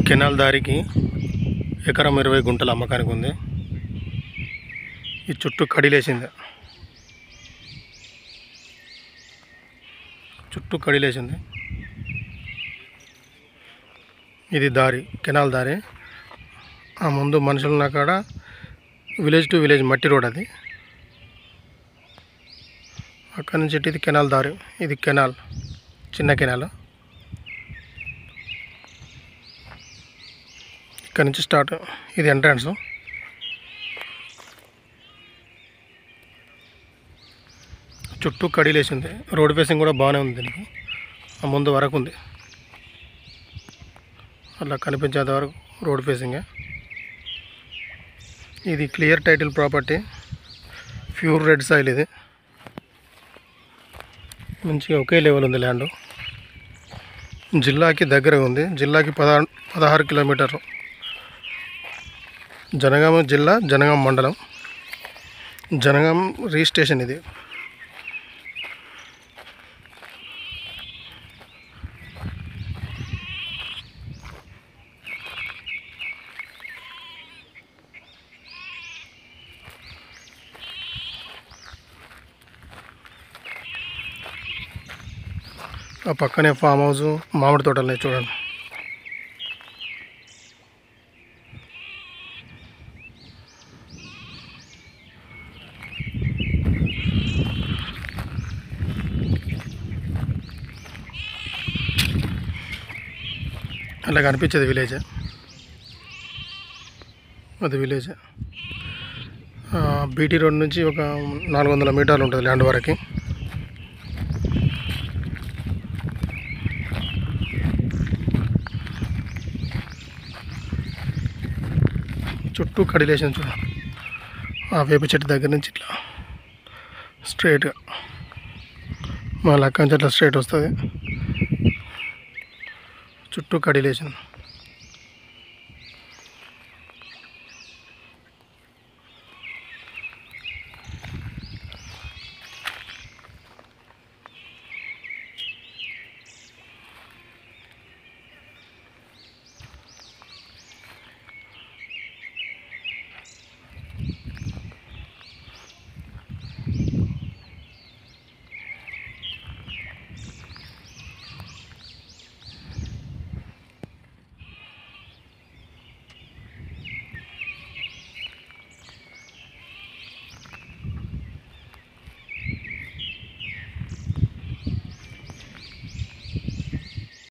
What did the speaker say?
Canal దారికి ఎకరం 20 గుంటల అమ్మకానికి ఉంది. ఈ చుట్టూ కడిలేసింది, ఇది దారి, కెనాల్ దారి. ఆ ముందు మనుషులున్న కాడ విలేజ్ టు విలేజ్ మట్టి రోడ్ అది. అక్కడి నుంచి ఇది కెనాల్ దారి. ఇది కెనాల్, చిన్న కెనాల్. ఇక్కడ నుంచి స్టార్ట్. ఇది ఎంట్రన్స్. చుట్టూ కడిలేసింది. రోడ్ ఫేసింగ్ కూడా బాగానే ఉంది దీనికి. ఆ ముందు వరకు ఉంది, అలా కనిపించేంత వరకు రోడ్ ఫేసింగే. ఇది clear title property, pure red soil. ఇది మంచిగా ఒకే లెవెల్ ఉంది ల్యాండ్. జిల్లాకి దగ్గరగా ఉంది. జిల్లాకి 16 కిలోమీటర్లు. జనగామ జిల్లా, జనగామ మండలం, జనగామ రిజిస్ట్రేషన్. ఇది ఆ పక్కనే ఫామ్ హౌస్, మామిడి తోటలు చూడండి. అలా కనిపించేది విలేజ్. అది విలేజ్. బీటీ రోడ్ నుంచి ఒక 400 మీటర్లు ఉంటుంది ల్యాండ్ వరకు. చుట్టూ కడిలేషన్ చూడండి. ఆ వేప చెట్టు దగ్గర నుంచి ఇట్లా స్ట్రైట్గా మా లక్క నుంచి అట్లా స్ట్రైట్ వస్తుంది. చుట్టూ కడిలేషన్.